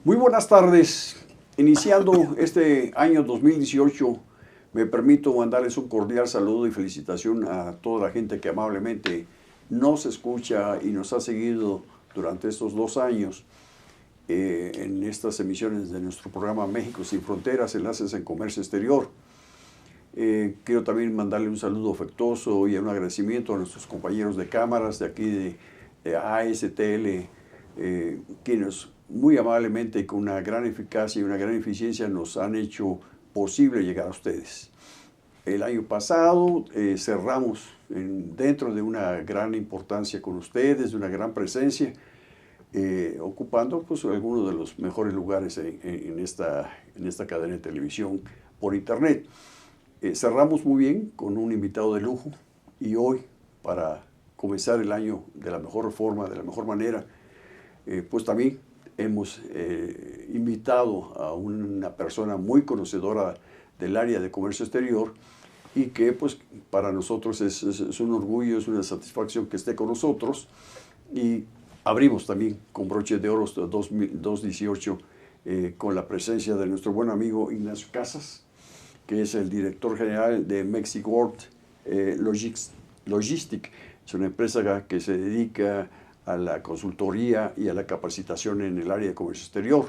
Muy buenas tardes. Iniciando este año 2018, me permito mandarles un cordial saludo y felicitación a toda la gente que amablemente nos escucha y nos ha seguido durante estos 2 años en estas emisiones de nuestro programa México Sin Fronteras, Enlaces en Comercio Exterior. Quiero también mandarle un saludo afectuoso y un agradecimiento a nuestros compañeros de cámaras de aquí de ASTL, quienes muy amablemente y con una gran eficacia y una gran eficiencia nos han hecho posible llegar a ustedes. El año pasado cerramos dentro de una gran importancia con ustedes, de una gran presencia, ocupando pues, algunos de los mejores lugares en esta cadena de televisión por internet. Cerramos muy bien con un invitado de lujo y hoy, para comenzar el año de la mejor forma, de la mejor manera, pues también hemos invitado a una persona muy conocedora del área de comercio exterior y que pues para nosotros es un orgullo, es una satisfacción que esté con nosotros, y abrimos también con broche de oro 2018 con la presencia de nuestro buen amigo Ignacio Casas, que es el director general de Mexiworld Logistic. Es una empresa que se dedica a la consultoría y a la capacitación en el área de comercio exterior.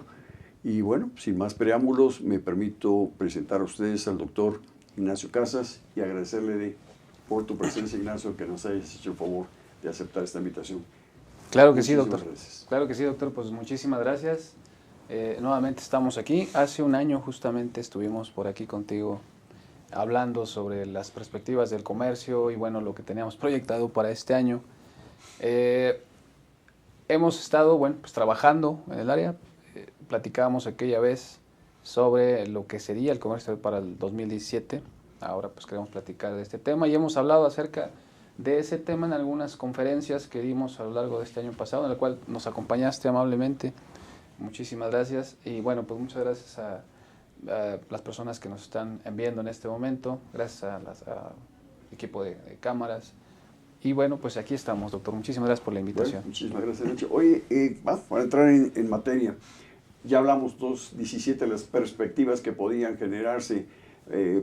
Y bueno, sin más preámbulos, me permito presentar a ustedes al doctor Ignacio Casas y agradecerle por tu presencia, Ignacio, que nos hayas hecho el favor de aceptar esta invitación. Claro que sí, doctor. Gracias. Claro que sí, doctor. Pues muchísimas gracias. Nuevamente estamos aquí. Hace un año justamente estuvimos por aquí contigo hablando sobre las perspectivas del comercio y bueno, lo que teníamos proyectado para este año. Hemos estado, bueno, pues trabajando en el área. Platicábamos aquella vez sobre lo que sería el comercio para el 2017. Ahora pues queremos platicar de este tema y hemos hablado acerca de ese tema en algunas conferencias que dimos a lo largo de este año pasado, en la cual nos acompañaste amablemente. Muchísimas gracias. Y bueno, pues muchas gracias a las personas que nos están viendo en este momento. Gracias al equipo de cámaras. Y bueno, pues aquí estamos, doctor. Muchísimas gracias por la invitación. Bueno, muchísimas gracias, Nacho. Oye, para entrar en materia, ya hablamos 2017 de las perspectivas que podían generarse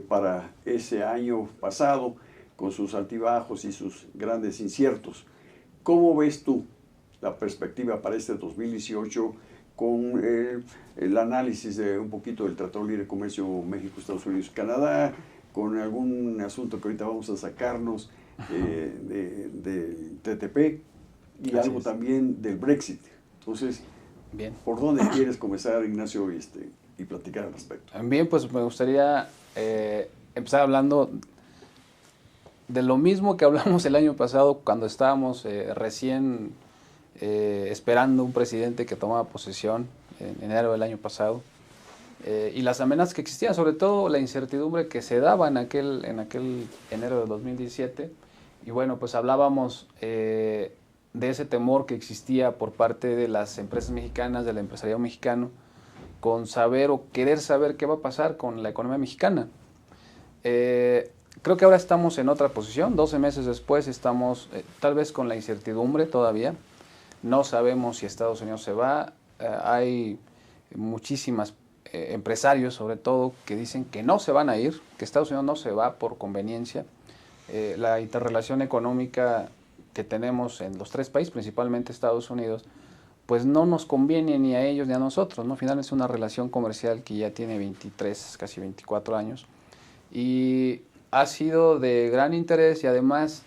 para ese año pasado, con sus altibajos y sus grandes inciertos. ¿Cómo ves tú la perspectiva para este 2018 con el análisis de un poquito del Tratado de Libre Comercio México, Estados Unidos, Canadá, con algún asunto que ahorita vamos a sacarnos del TTP y Así algo es. también del Brexit? Entonces, Bien. ¿por dónde quieres comenzar, Ignacio, y platicar al respecto? Bien, pues me gustaría empezar hablando de lo mismo que hablamos el año pasado cuando estábamos recién esperando un presidente que tomaba posesión en enero del año pasado, y las amenazas que existían, sobre todo la incertidumbre que se daba en aquel enero de 2017. Y bueno, pues hablábamos de ese temor que existía por parte de las empresas mexicanas, del empresariado mexicano, con saber o querer saber qué va a pasar con la economía mexicana. Creo que ahora estamos en otra posición. 12 meses después estamos tal vez con la incertidumbre todavía. No sabemos si Estados Unidos se va. Hay muchísimas empresarios, sobre todo, que dicen que no se van a ir, que Estados Unidos no se va por conveniencia. La interrelación económica que tenemos en los tres países, principalmente Estados Unidos, pues no nos conviene ni a ellos ni a nosotros, ¿no? Finalmente es una relación comercial que ya tiene 23, casi 24 años, y ha sido de gran interés y además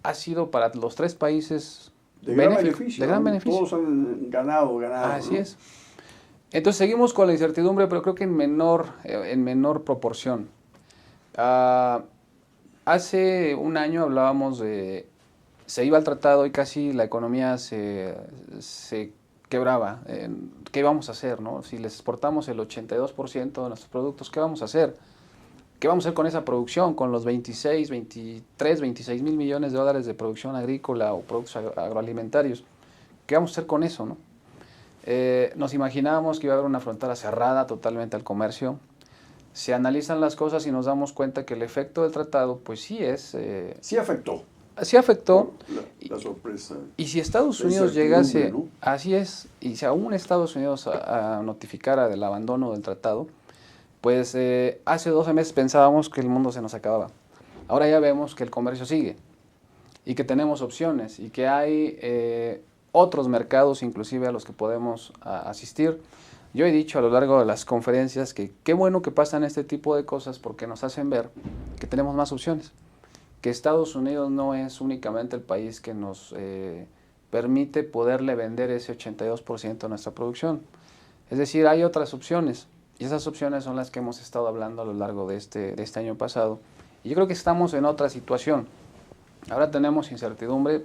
ha sido para los tres países de gran beneficio. De gran beneficio. Todos han ganado. Así ¿no? es. Entonces seguimos con la incertidumbre, pero creo que en menor proporción. Hace un año hablábamos de, se iba al tratado y casi la economía se quebraba. ¿Qué vamos a hacer, no? Si les exportamos el 82% de nuestros productos, ¿qué vamos a hacer? ¿Qué vamos a hacer con esa producción? Con los 26 mil millones de dólares de producción agrícola o productos agroalimentarios. ¿Qué vamos a hacer con eso, no? Nos imaginábamos que iba a haber una frontera cerrada totalmente al comercio. Se analizan las cosas y nos damos cuenta que el efecto del tratado, pues sí es... sí afectó. Sí afectó. La sorpresa. Y si Estados La Unidos incertidumbre, llegase, ¿no? así es, y si aún Estados Unidos notificara del abandono del tratado, pues hace 12 meses pensábamos que el mundo se nos acababa. Ahora ya vemos que el comercio sigue y que tenemos opciones y que hay otros mercados inclusive a los que podemos asistir. Yo he dicho a lo largo de las conferencias que qué bueno que pasan este tipo de cosas porque nos hacen ver que tenemos más opciones, que Estados Unidos no es únicamente el país que nos permite poderle vender ese 82% de nuestra producción. Es decir, hay otras opciones y esas opciones son las que hemos estado hablando a lo largo de este año pasado. Y yo creo que estamos en otra situación. Ahora tenemos incertidumbre,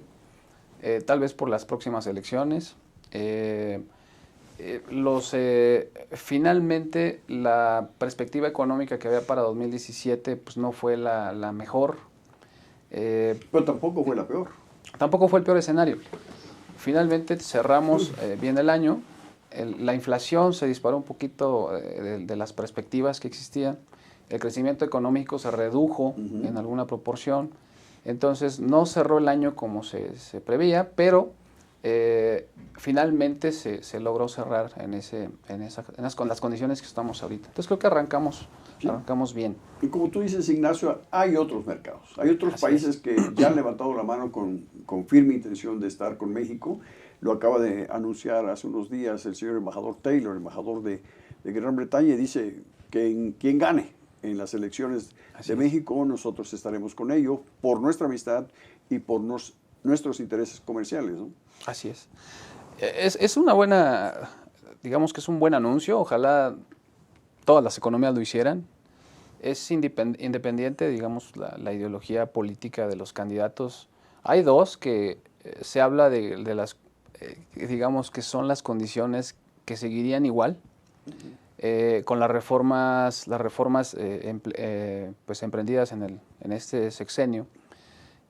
tal vez por las próximas elecciones. Finalmente la perspectiva económica que había para 2017 pues no fue la mejor. Pero tampoco fue la peor. Tampoco fue el peor escenario. Finalmente cerramos bien el año. La inflación se disparó un poquito de las perspectivas que existían. El crecimiento económico se redujo en alguna proporción. Entonces no cerró el año como se preveía, pero finalmente se logró cerrar con las condiciones que estamos ahorita. Entonces creo que arrancamos bien. Y como tú dices, Ignacio, hay otros mercados, hay otros países que ya han levantado la mano con firme intención de estar con México. Lo acaba de anunciar hace unos días el señor embajador Taylor, embajador de Gran Bretaña, y dice que quien gane en las elecciones de México, nosotros estaremos con ellos por nuestra amistad y por nuestros intereses comerciales, ¿no? Así es. Es una buena, digamos que es un buen anuncio, ojalá todas las economías lo hicieran. Es independiente, digamos, la ideología política de los candidatos. Hay dos que se habla de las, digamos, que son las condiciones que seguirían igual con las reformas pues emprendidas en este sexenio.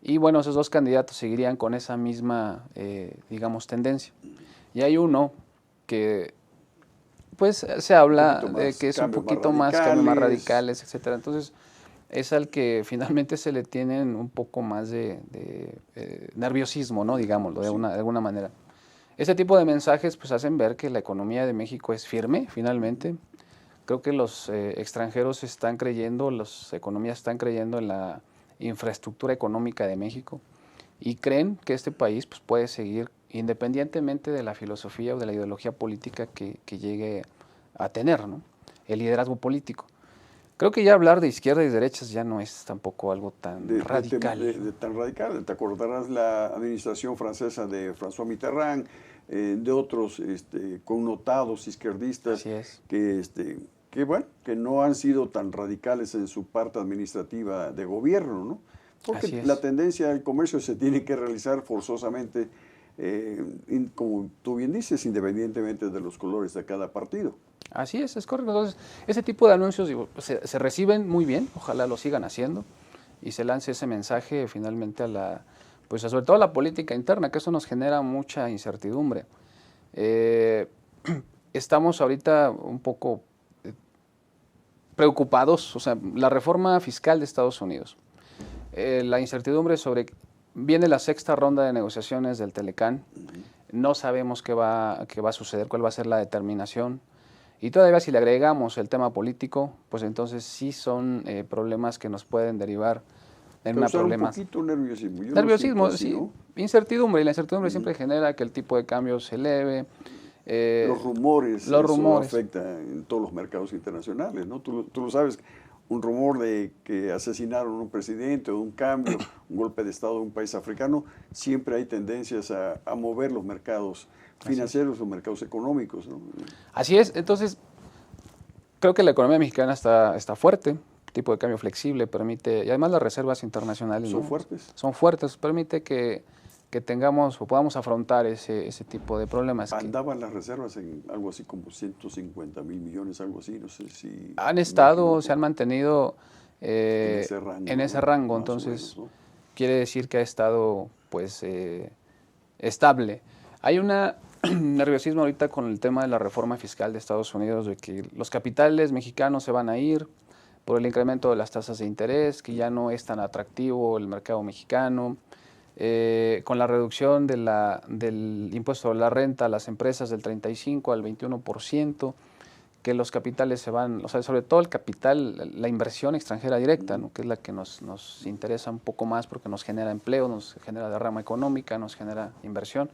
Y bueno, esos dos candidatos seguirían con esa misma, digamos, tendencia. Y hay uno que pues se habla de que es un poquito más cambios más radicales, etcétera. Entonces, es al que finalmente se le tienen un poco más de nerviosismo, ¿no? Digámoslo, de alguna manera. Ese tipo de mensajes pues hacen ver que la economía de México es firme, finalmente. Creo que los extranjeros están creyendo, las economías están creyendo en la infraestructura económica de México y creen que este país pues, puede seguir independientemente de la filosofía o de la ideología política que llegue a tener, ¿no? El liderazgo político. Creo que ya hablar de izquierda y derechas ya no es tampoco algo tan radical. Tan radical. Te acordarás la administración francesa de François Mitterrand, de otros connotados izquierdistas que no han sido tan radicales en su parte administrativa de gobierno, ¿no? Porque la tendencia del comercio se tiene que realizar forzosamente, como tú bien dices, independientemente de los colores de cada partido. Así es correcto. Entonces, ese tipo de anuncios se reciben muy bien, ojalá lo sigan haciendo y se lance ese mensaje finalmente pues sobre todo a la política interna, que eso nos genera mucha incertidumbre. Estamos ahorita un poco preocupados, o sea, la reforma fiscal de Estados Unidos, la incertidumbre sobre, viene la sexta ronda de negociaciones del Telecán, no sabemos qué va a suceder, cuál va a ser la determinación, y todavía si le agregamos el tema político, pues entonces sí son problemas que nos pueden derivar en una problema. Un poquito nerviosismo. Nerviosismo, sí, ¿no? Incertidumbre, y la incertidumbre siempre genera que el tipo de cambio se eleve. Los rumores afectan en todos los mercados internacionales, ¿no? Tú lo sabes, un rumor de que asesinaron a un presidente o un cambio, un golpe de Estado de un país africano, siempre hay tendencias a mover los mercados financieros o mercados económicos, ¿no? Así es, entonces creo que la economía mexicana está fuerte, tipo de cambio flexible, permite, y además las reservas internacionales son fuertes. Son fuertes, permite que tengamos o podamos afrontar ese tipo de problemas. Andaban las reservas en algo así como 150 mil millones, algo así, no sé si... Han estado, se han mantenido en ese rango, entonces menos, ¿no? Quiere decir que ha estado pues estable. Hay un nerviosismo ahorita con el tema de la reforma fiscal de Estados Unidos, de que los capitales mexicanos se van a ir por el incremento de las tasas de interés, que ya no es tan atractivo el mercado mexicano. con la reducción del impuesto a la renta a las empresas del 35 al 21%, que los capitales se van, o sea, sobre todo el capital, la inversión extranjera directa, ¿no? Que es la que nos interesa un poco más porque nos genera empleo, nos genera derrama económica, nos genera inversión,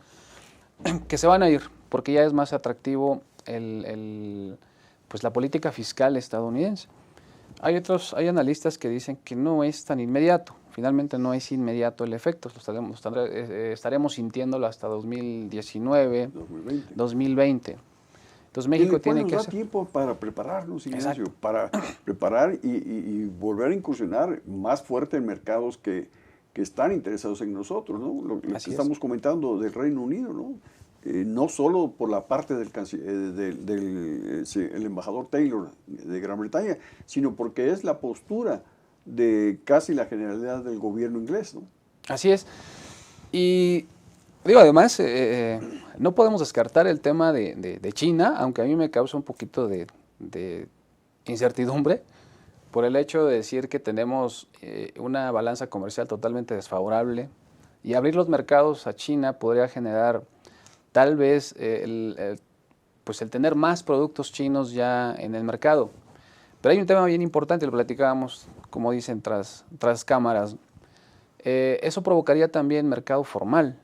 que se van a ir porque ya es más atractivo pues la política fiscal estadounidense. Hay analistas que dicen que no es tan inmediato, finalmente no es inmediato el efecto, estaremos sintiéndolo hasta 2019, 2020. Entonces México tiene que nos da tiempo para prepararnos, Ignacio, para preparar y volver a incursionar más fuerte en mercados que están interesados en nosotros, ¿no? Lo que estamos comentando del Reino Unido, ¿no? No solo por la parte del embajador Taylor de Gran Bretaña, sino porque es la postura de casi la generalidad del gobierno inglés, ¿no? Así es. Y digo, además, no podemos descartar el tema de China, aunque a mí me causa un poquito de incertidumbre por el hecho de decir que tenemos una balanza comercial totalmente desfavorable y abrir los mercados a China podría generar tal vez pues el tener más productos chinos ya en el mercado. Pero hay un tema bien importante, lo platicábamos, como dicen, tras cámaras. Eso provocaría también mercado formal.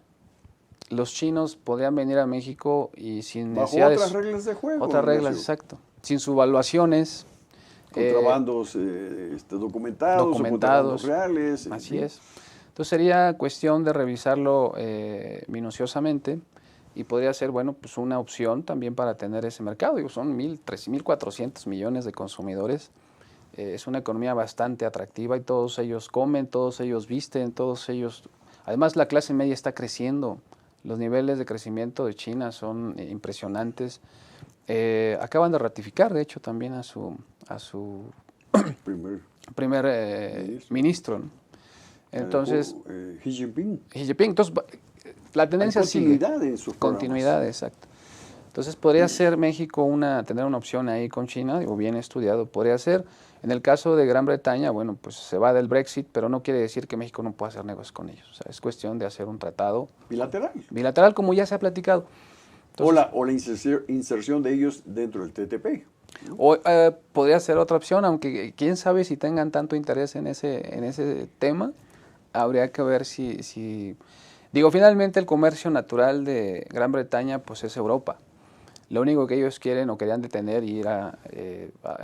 Los chinos podrían venir a México y sin necesidades... Bajo otras reglas de juego. Otras reglas, exacto. Sin subvaluaciones. Contrabandos documentados, contrabandos reales. Así es. Entonces sería cuestión de revisarlo minuciosamente y podría ser, bueno, pues una opción también para tener ese mercado. Digo, son 1.400 millones de consumidores. Es una economía bastante atractiva y todos ellos comen, todos ellos visten, todos ellos... Además, la clase media está creciendo. Los niveles de crecimiento de China son impresionantes. Acaban de ratificar, de hecho, también a su primer ministro, ¿no? Entonces, Xi Jinping. Entonces, la tendencia sigue. Continuidad en sus programas. Continuidad, exacto. Entonces, podría ser México tener una opción ahí con China, digo, bien estudiado, podría ser. En el caso de Gran Bretaña, bueno, pues se va del Brexit, pero no quiere decir que México no pueda hacer negocios con ellos. O sea, es cuestión de hacer un tratado bilateral. Bilateral, como ya se ha platicado. Entonces, o la inserción de ellos dentro del TTP. O podría ser otra opción, aunque quién sabe si tengan tanto interés en ese tema. Habría que ver si... Digo, finalmente el comercio natural de Gran Bretaña pues es Europa. Lo único que ellos quieren o querían detener y era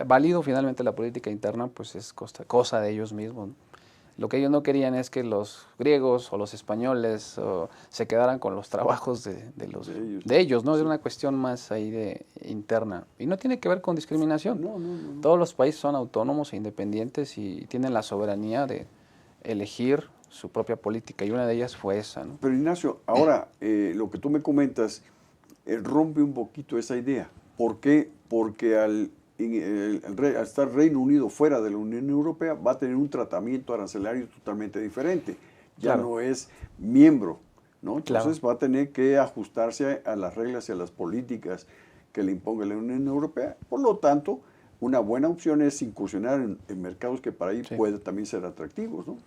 válido finalmente la política interna, pues es cosa de ellos mismos, ¿no? Lo que ellos no querían es que los griegos o los españoles se quedaran con los trabajos de ellos, ¿no? Era una cuestión más ahí interna. Y no tiene que ver con discriminación. No. Todos los países son autónomos e independientes y tienen la soberanía de elegir su propia política, y una de ellas fue esa, ¿no? Pero Ignacio, ahora lo que tú me comentas rompe un poquito esa idea. ¿Por qué? Porque al estar Reino Unido fuera de la Unión Europea va a tener un tratamiento arancelario totalmente diferente. Ya no es miembro, ¿no? Entonces va a tener que ajustarse a las reglas y a las políticas que le imponga la Unión Europea. Por lo tanto, una buena opción es incursionar en mercados que para ahí pueden también ser atractivos, ¿no?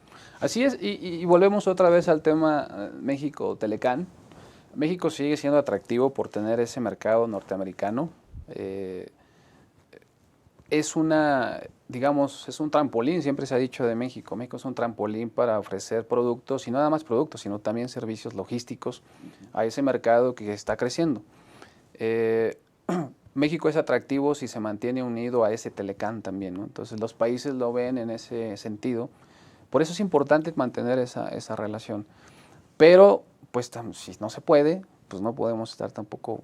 Así es, y volvemos otra vez al tema México-Telecán. México sigue siendo atractivo por tener ese mercado norteamericano. Es es un trampolín, siempre se ha dicho de México. México es un trampolín para ofrecer productos, y no nada más productos, sino también servicios logísticos a ese mercado que está creciendo. México es atractivo si se mantiene unido a ese Telecán también, ¿no? Entonces los países lo ven en ese sentido. Por eso es importante mantener esa relación. Pero, pues, si no se puede, pues no podemos estar tampoco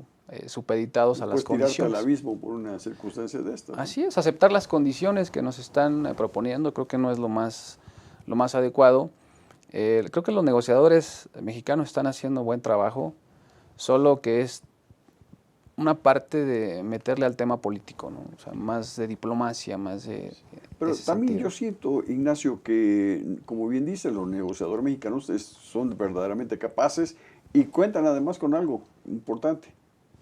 supeditados a las condiciones. Tirarte al abismo por una circunstancia de esta, ¿no? Así es, aceptar las condiciones que nos están proponiendo, creo que no es lo más adecuado. Creo que los negociadores mexicanos están haciendo buen trabajo, solo que es una parte de meterle al tema político, ¿no? O sea, más de diplomacia, más de... Pero también yo siento, Ignacio, que, como bien dice, los negociadores mexicanos son verdaderamente capaces y cuentan además con algo importante,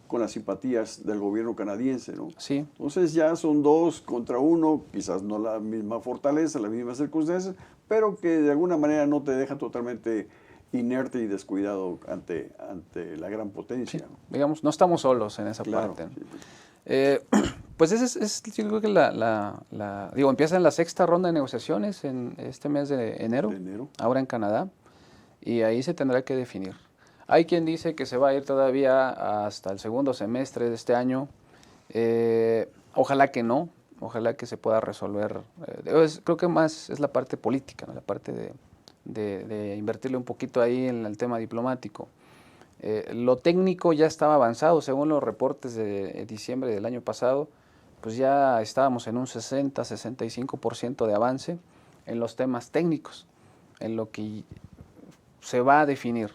con las simpatías del gobierno canadiense, ¿no? Sí. Entonces ya son 2 contra 1, quizás no la misma fortaleza, las mismas circunstancias, pero que de alguna manera no te dejan totalmente inerte y descuidado ante la gran potencia. Sí, digamos, no estamos solos en esa Claro, parte. sí, Pues ese es, yo creo que digo, empieza la sexta ronda de negociaciones en este mes de enero, ahora en Canadá, y ahí se tendrá que definir. Hay quien dice que se va a ir todavía hasta el segundo semestre de este año. Ojalá que no, ojalá que se pueda resolver. Creo que más es la parte política, ¿no? La parte de invertirle un poquito ahí en el tema diplomático. Lo técnico ya estaba avanzado, según los reportes de diciembre del año pasado, pues ya estábamos en un 60-65% de avance en los temas técnicos, en lo que se va a definir.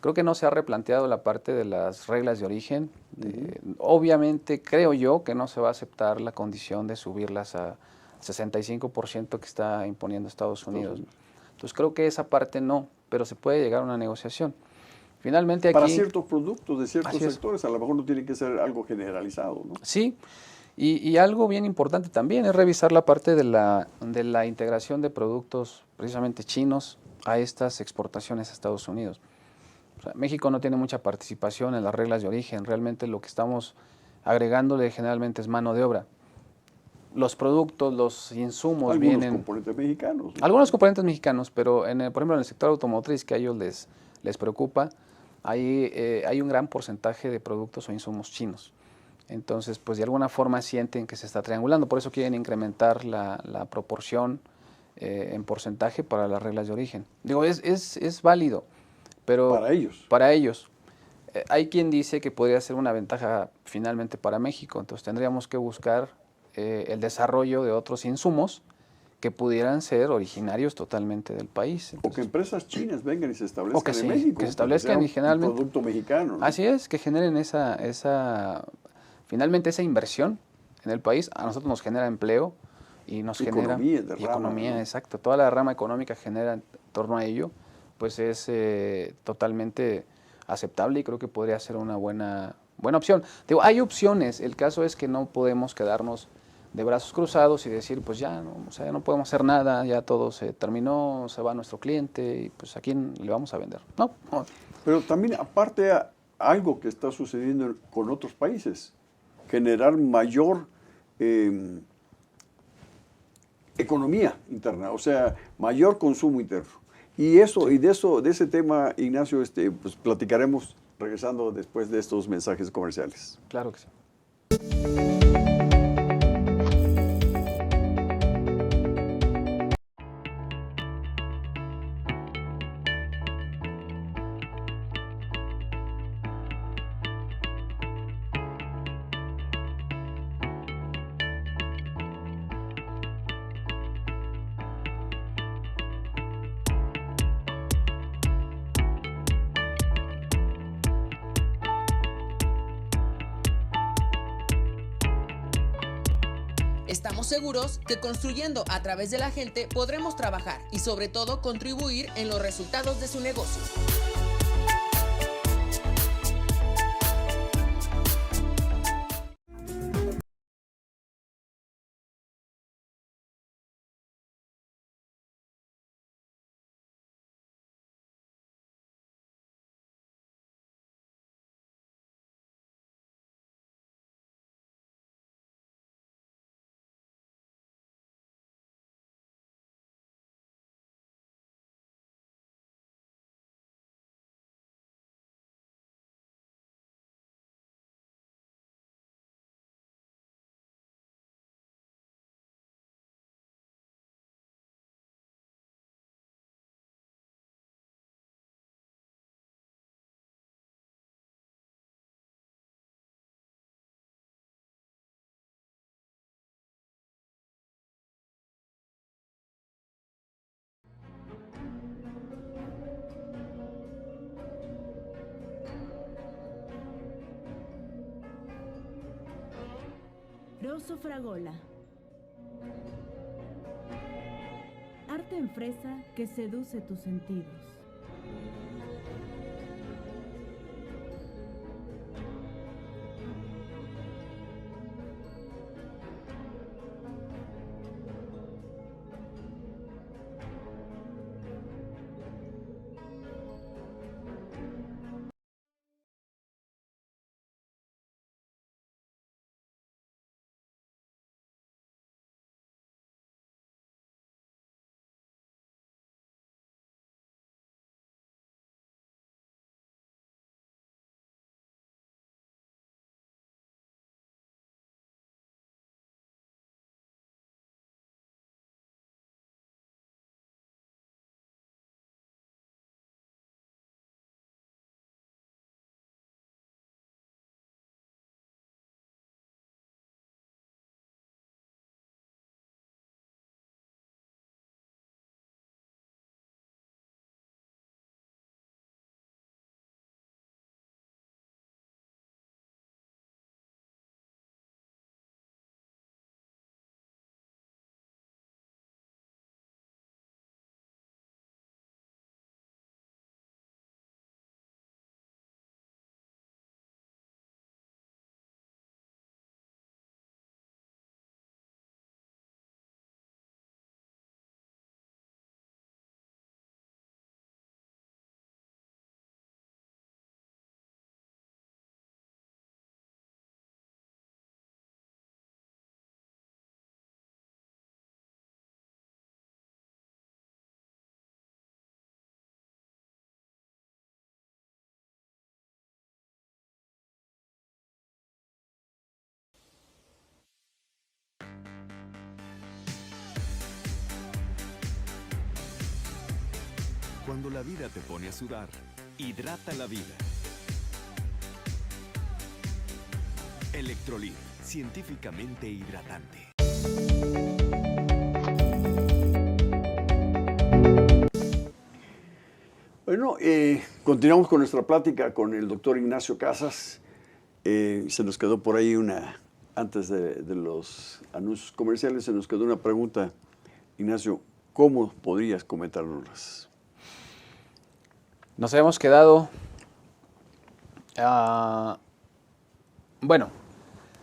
Creo que no se ha replanteado la parte de las reglas de origen. Obviamente creo yo que no se va a aceptar la condición de subirlas a 65% que está imponiendo Estados Unidos. Entonces creo que esa parte no, pero se puede llegar a una negociación. Finalmente aquí, para ciertos productos de ciertos sectores, a lo mejor no tiene que ser algo generalizado, ¿no? Sí, y algo bien importante también es revisar la parte de la integración de productos precisamente chinos a estas exportaciones a Estados Unidos. O sea, México no tiene mucha participación en las reglas de origen, realmente lo que estamos agregándole generalmente es mano de obra. Los productos, los insumos vienen... Algunos componentes mexicanos, ¿no? Algunos componentes mexicanos, pero por ejemplo en el sector automotriz, que a ellos les preocupa, hay un gran porcentaje de productos o insumos chinos. Entonces, pues de alguna forma sienten que se está triangulando, por eso quieren incrementar la proporción en porcentaje para las reglas de origen. Digo, es válido, pero... Para ellos. Para ellos. Hay quien dice que podría ser una ventaja finalmente para México, entonces tendríamos que buscar el desarrollo de otros insumos que pudieran ser originarios totalmente del país. Entonces, o que empresas chinas vengan y se establezcan en México. Que se establezcan y generalmente... Un producto mexicano, ¿no? Así es, que generen finalmente esa inversión en el país. A nosotros nos genera empleo y nos genera... Economía, ¿no? Exacto. Toda la rama económica genera en torno a ello, pues es totalmente aceptable y creo que podría ser una buena opción. Digo, hay opciones, el caso es que no podemos quedarnos de brazos cruzados y decir, pues ya no, o sea, no podemos hacer nada, ya todo se terminó, se va nuestro cliente y pues a quién le vamos a vender. No. Pero también aparte algo que está sucediendo con otros países, generar mayor economía interna, o sea, mayor consumo interno. Y de ese tema, Ignacio, pues platicaremos regresando después de estos mensajes comerciales. Claro que sí. Estamos seguros que construyendo a través de la gente podremos trabajar y sobre todo contribuir en los resultados de su negocio. Rosso Fragola. Arte en fresa que seduce tus sentidos. Cuando la vida te pone a sudar, hidrata la vida. Electrolit, científicamente hidratante. Bueno, continuamos con nuestra plática con el doctor Ignacio Casas. Se nos quedó por ahí antes de los anuncios comerciales, se nos quedó una pregunta. Ignacio, ¿cómo podrías comentarnos? Nos habíamos quedado, bueno,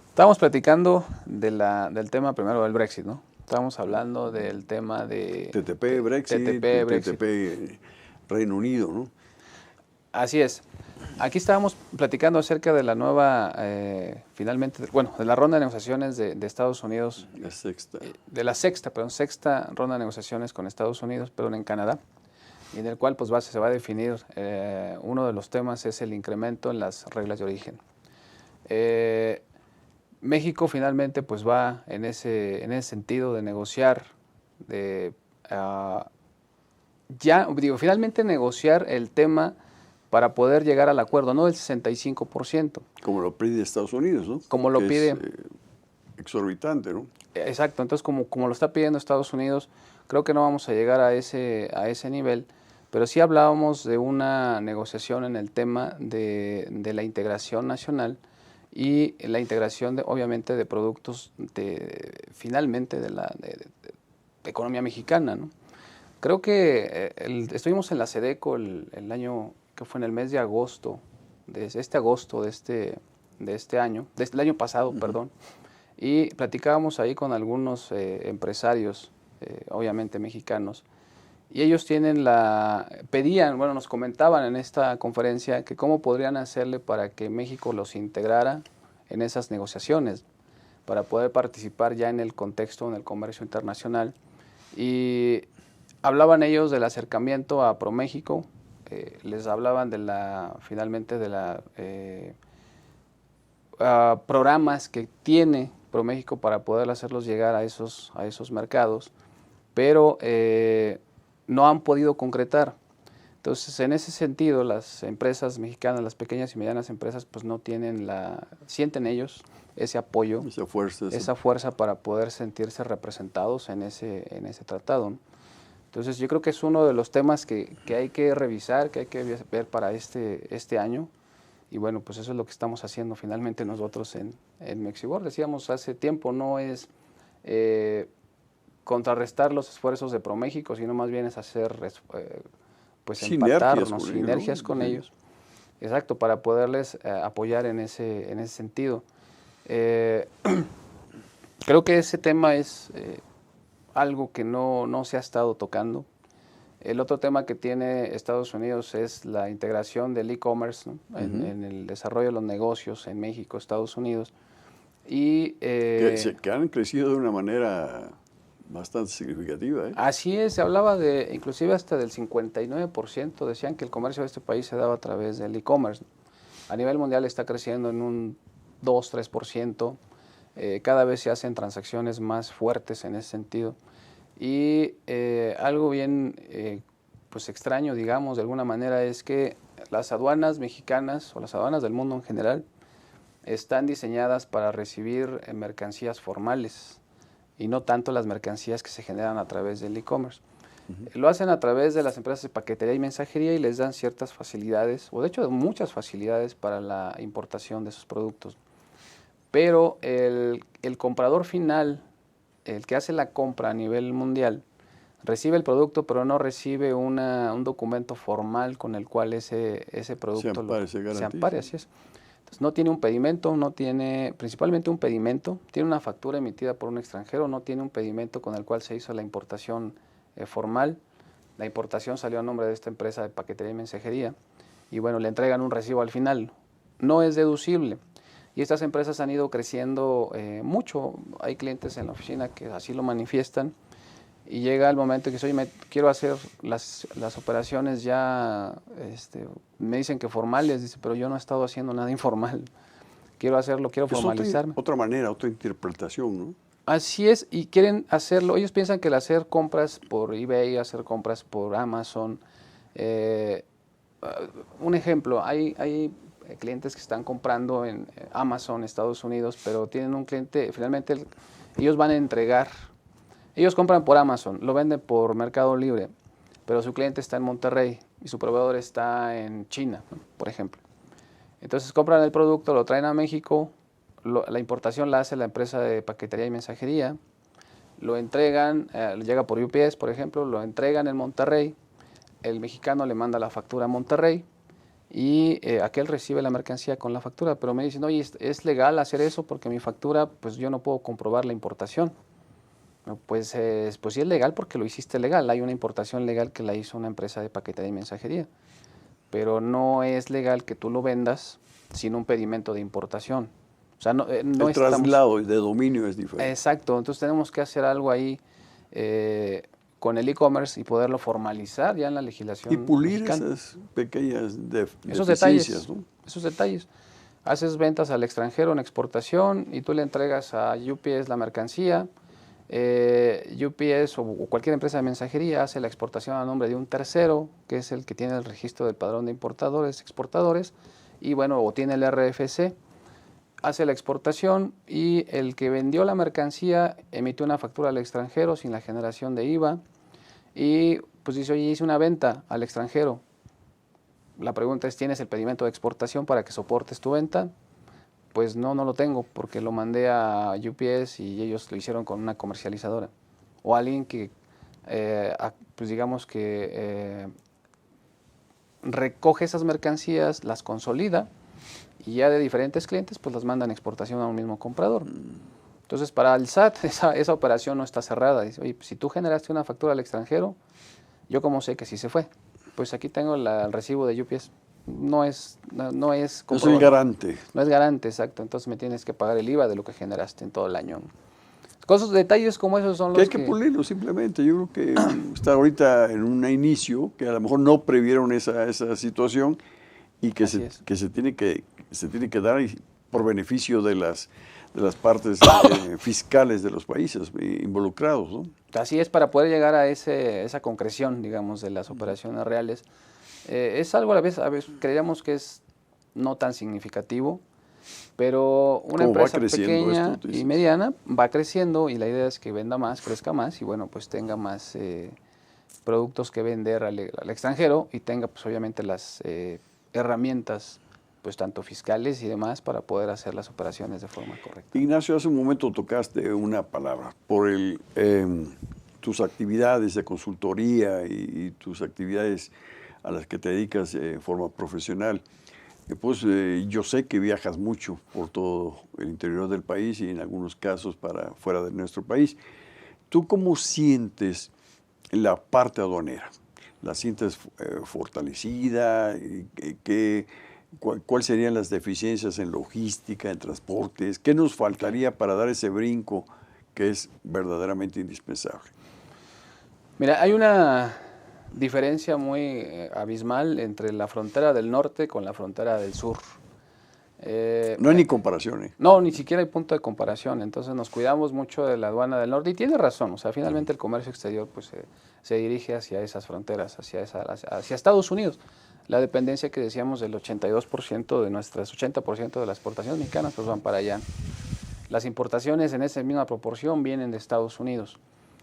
estábamos platicando del tema primero del Brexit, ¿no? Estábamos hablando del tema de TTP, Brexit, TTP, Reino Unido, ¿no? Así es. Aquí estábamos platicando acerca de la nueva, finalmente, bueno, de la ronda de negociaciones de Estados Unidos. La sexta. De la sexta ronda de negociaciones con Estados Unidos, pero en Canadá, y en el cual pues se va a definir, uno de los temas es el incremento en las reglas de origen. México finalmente pues va en ese sentido de negociar, finalmente negociar el tema para poder llegar al acuerdo, no del 65%. Como lo pide Estados Unidos, ¿no? Como lo pide. Es, exorbitante, ¿no? Exacto, entonces como lo está pidiendo Estados Unidos, creo que no vamos a llegar a ese nivel, pero sí hablábamos de una negociación en el tema de la integración nacional y la integración, obviamente, de productos finalmente de la economía mexicana, ¿no? Creo que estuvimos en la SEDECO el año que fue en el mes de agosto, del año pasado, perdón, y platicábamos ahí con algunos empresarios, obviamente mexicanos, y ellos nos comentaban en esta conferencia que cómo podrían hacerle para que México los integrara en esas negociaciones, para poder participar ya en el contexto, en el comercio internacional, y hablaban ellos del acercamiento a ProMéxico, les hablaban finalmente de programas que tiene ProMéxico para poder hacerlos llegar a esos mercados, pero no han podido concretar. Entonces, en ese sentido, las empresas mexicanas, las pequeñas y medianas empresas, pues no tienen sienten ellos ese apoyo, esa fuerza para poder sentirse representados en ese tratado, ¿no? Entonces, yo creo que es uno de los temas que hay que revisar, que hay que ver para este año. Y bueno, pues eso es lo que estamos haciendo finalmente nosotros en Mexibor. Decíamos hace tiempo, no es contrarrestar los esfuerzos de ProMéxico, sino más bien es hacer, empatarnos, sinergias con ellos. Exacto, para poderles apoyar en ese sentido. Creo que ese tema es algo que no se ha estado tocando. El otro tema que tiene Estados Unidos es la integración del e-commerce, ¿no? En el desarrollo de los negocios en México, Estados Unidos. Y, que han crecido de una manera bastante significativa, ¿eh? Así es, se hablaba inclusive hasta del 59%, decían que el comercio de este país se daba a través del e-commerce. A nivel mundial está creciendo en un 2-3%, cada vez se hacen transacciones más fuertes en ese sentido. Y algo bien extraño, digamos, de alguna manera, es que las aduanas mexicanas o las aduanas del mundo en general están diseñadas para recibir mercancías formales y no tanto las mercancías que se generan a través del e-commerce. Lo hacen a través de las empresas de paquetería y mensajería y les dan ciertas facilidades, o de hecho muchas facilidades para la importación de esos productos. Pero el comprador final, el que hace la compra a nivel mundial, recibe el producto, pero no recibe un documento formal con el cual ese producto se ampare, así es. Entonces, no tiene un pedimento, principalmente un pedimento, tiene una factura emitida por un extranjero, no tiene un pedimento con el cual se hizo la importación formal. La importación salió a nombre de esta empresa de paquetería y mensajería, y bueno, le entregan un recibo al final. No es deducible. Y estas empresas han ido creciendo mucho. Hay clientes en la oficina que así lo manifiestan. Y llega el momento que oye, quiero hacer las operaciones ya, me dicen que formales, dice, pero yo no he estado haciendo nada informal. Quiero formalizarme. Otra manera, otra interpretación, ¿no? Así es, y quieren hacerlo. Ellos piensan que el hacer compras por eBay, hacer compras por Amazon, Un ejemplo, hay clientes que están comprando en Amazon, Estados Unidos, pero tienen un cliente, finalmente ellos van a entregar, ellos compran por Amazon, lo venden por Mercado Libre, pero su cliente está en Monterrey y su proveedor está en China, ¿no? Por ejemplo. Entonces compran el producto, lo traen a México, la importación la hace la empresa de paquetería y mensajería, lo entregan, llega por UPS, por ejemplo, lo entregan en Monterrey, el mexicano le manda la factura a Monterrey y aquel recibe la mercancía con la factura, pero me dicen, oye, ¿es legal hacer eso? Porque mi factura, pues yo no puedo comprobar la importación. No, pues sí es legal porque lo hiciste legal, hay una importación legal que la hizo una empresa de paquetería y mensajería, pero no es legal que tú lo vendas sin un pedimento de importación. O sea, no el traslado de dominio es diferente. Exacto, entonces tenemos que hacer algo ahí con el e-commerce y poderlo formalizar ya en la legislación y pulir mexicana. esas pequeñas Esos deficiencias, detalles, ¿no? esos detalles. Haces ventas al extranjero en exportación y tú le entregas a UPS la mercancía. UPS o cualquier empresa de mensajería hace la exportación a nombre de un tercero, que es el que tiene el registro del padrón de importadores, exportadores, y bueno, o tiene el RFC, hace la exportación y el que vendió la mercancía emitió una factura al extranjero sin la generación de IVA y pues dice, oye, hice una venta al extranjero. La pregunta es, ¿tienes el pedimento de exportación para que soportes tu venta? Pues no lo tengo porque lo mandé a UPS y ellos lo hicieron con una comercializadora. O alguien que, pues digamos que recoge esas mercancías, las consolida y ya de diferentes clientes pues las mandan a exportación a un mismo comprador. Entonces para el SAT esa operación no está cerrada. Dice, oye, pues, si tú generaste una factura al extranjero, ¿yo cómo sé que sí se fue? Pues aquí tengo el recibo de UPS. No es No es el garante. No es garante, exacto. Entonces me tienes que pagar el IVA de lo que generaste en todo el año. Cosas, detalles como esos son los que hay que pulirlo simplemente. Yo creo que está ahorita en un inicio que a lo mejor no previeron esa situación y que se tiene que dar por beneficio de las partes fiscales de los países involucrados, ¿no? Así es, para poder llegar a esa concreción, digamos, de las operaciones reales. Es algo a veces creíamos que es no tan significativo, pero una empresa pequeña y mediana va creciendo y la idea es que venda más, crezca más y bueno, pues tenga más productos que vender al extranjero y tenga pues obviamente las herramientas pues tanto fiscales y demás para poder hacer las operaciones de forma correcta. Ignacio, hace un momento tocaste una palabra por tus actividades de consultoría y tus actividades a las que te dedicas de forma profesional. Pues yo sé que viajas mucho por todo el interior del país y en algunos casos para fuera de nuestro país. ¿Tú cómo sientes la parte aduanera? ¿La sientes fortalecida? ¿Cuáles serían las deficiencias en logística, en transportes? ¿Qué nos faltaría para dar ese brinco que es verdaderamente indispensable? Mira, hay una diferencia muy abismal entre la frontera del norte con la frontera del sur. No hay ni comparación. No, ni siquiera hay punto de comparación. Entonces nos cuidamos mucho de la aduana del norte y tiene razón. O sea, finalmente el comercio exterior pues, se dirige hacia esas fronteras, hacia Estados Unidos. La dependencia que decíamos del 82% de nuestras 80% de las exportaciones mexicanas pues van para allá. Las importaciones en esa misma proporción vienen de Estados Unidos.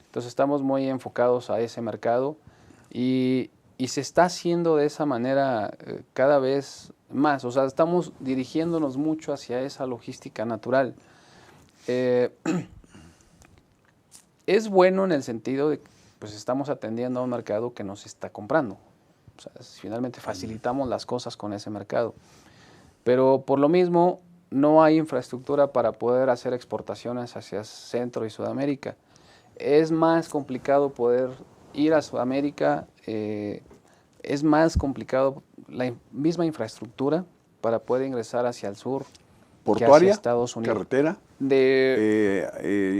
Entonces estamos muy enfocados a ese mercado. Y se está haciendo de esa manera cada vez más, o sea, estamos dirigiéndonos mucho hacia esa logística natural. Es bueno en el sentido de que pues, estamos atendiendo a un mercado que nos está comprando, o sea, finalmente facilitamos las cosas con ese mercado, pero por lo mismo no hay infraestructura para poder hacer exportaciones hacia Centro y Sudamérica. Es más complicado poder ir a Sudamérica, es más complicado la misma infraestructura para poder ingresar hacia el sur, portuaria, que hacia Estados Unidos. Carretera,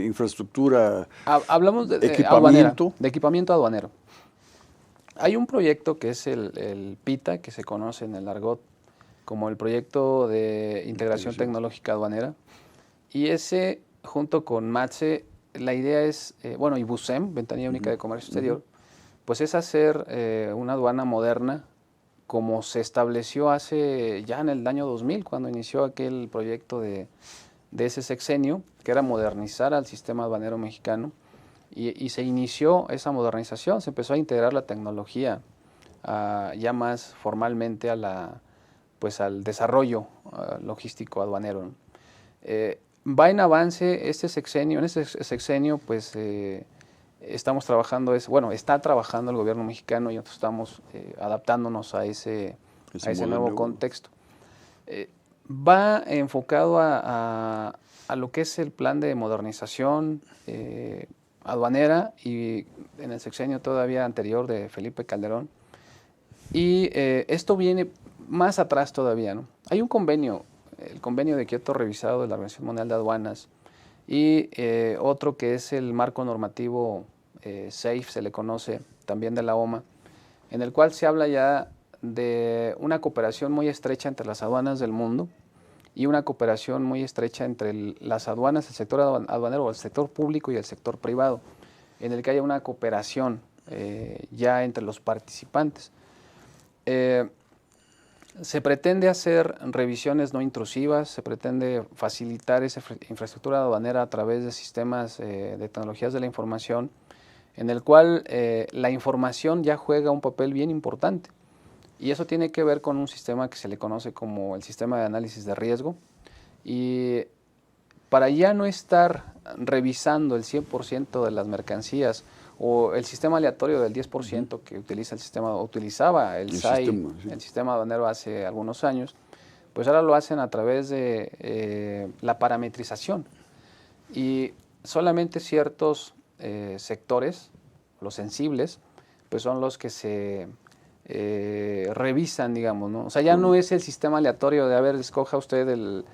infraestructura, hablamos de equipamiento. De equipamiento aduanero. Hay un proyecto que es el PITA, que se conoce en el argot como el Proyecto de Integración Tecnológica Aduanera, y ese junto con MATSE, la idea es, y BUSEM, Ventanilla Única de Comercio Exterior, pues es hacer una aduana moderna como se estableció hace ya en el año 2000, cuando inició aquel proyecto de ese sexenio, que era modernizar al sistema aduanero mexicano, y se inició esa modernización, se empezó a integrar la tecnología ya más formalmente pues al desarrollo logístico aduanero, ¿no? Va en avance este sexenio, en este sexenio pues estamos trabajando, está trabajando el gobierno mexicano y nosotros estamos adaptándonos a ese nuevo contexto. Va enfocado a lo que es el plan de modernización aduanera y en el sexenio todavía anterior de Felipe Calderón. Y esto viene más atrás todavía, ¿no? Hay un convenio, el convenio de Kioto revisado de la Organización Mundial de Aduanas y otro que es el marco normativo SAFE, se le conoce también de la OMA, en el cual se habla ya de una cooperación muy estrecha entre las aduanas del mundo y una cooperación muy estrecha entre las aduanas, el sector aduanero, el sector público y el sector privado, en el que haya una cooperación ya entre los participantes. Se pretende hacer revisiones no intrusivas, se pretende facilitar esa infraestructura aduanera a través de sistemas de tecnologías de la información, en el cual la información ya juega un papel bien importante. Y eso tiene que ver con un sistema que se le conoce como el sistema de análisis de riesgo. Y para ya no estar revisando el 100% de las mercancías o el sistema aleatorio del 10% que utiliza el sistema, utilizaba el SAI, sistema, sí, el sistema aduanero hace algunos años, pues ahora lo hacen a través de la parametrización. Y solamente ciertos sectores, los sensibles, pues son los que se revisan, digamos, ¿no? O sea, ya no es el sistema aleatorio de, a ver, escoja usted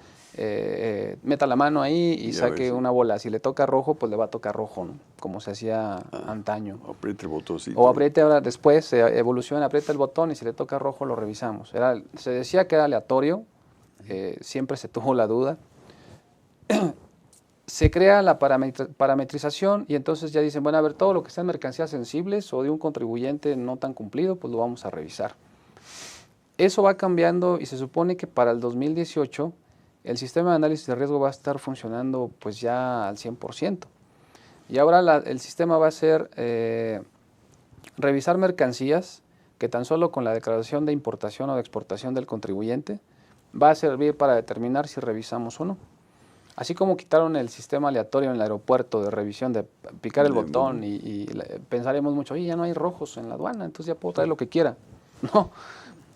meta la mano ahí y saque una bola. Si le toca rojo, pues le va a tocar rojo, ¿no? Como se hacía antaño. Apriete el botoncito. O apriete ahora, después evoluciona, aprieta el botón y si le toca rojo lo revisamos. Se decía que era aleatorio, siempre se tuvo la duda. Se crea la parametrización y entonces ya dicen, bueno, a ver, todo lo que sean mercancías sensibles o de un contribuyente no tan cumplido, pues lo vamos a revisar. Eso va cambiando y se supone que para el 2018 el sistema de análisis de riesgo va a estar funcionando pues ya al 100%. Y ahora el sistema va a ser revisar mercancías que tan solo con la declaración de importación o de exportación del contribuyente va a servir para determinar si revisamos o no. Así como quitaron el sistema aleatorio en el aeropuerto de revisión, de picar el botón y pensaremos mucho, oye, ya no hay rojos en la aduana, entonces ya puedo traer lo que quiera. No,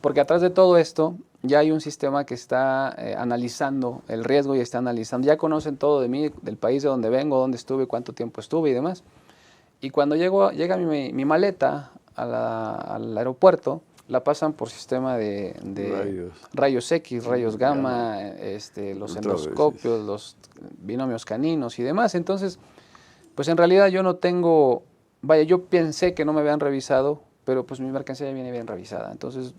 porque atrás de todo esto ya hay un sistema que está analizando el riesgo y está analizando, ya conocen todo de mí, del país de donde vengo, dónde estuve, cuánto tiempo estuve y demás. Y cuando llega mi maleta al aeropuerto, la pasan por sistema de rayos X, rayos gamma, los endoscopios, los binomios caninos y demás. Entonces, pues en realidad yo no tengo, yo pensé que no me habían revisado, pero pues mi mercancía ya viene bien revisada. Entonces,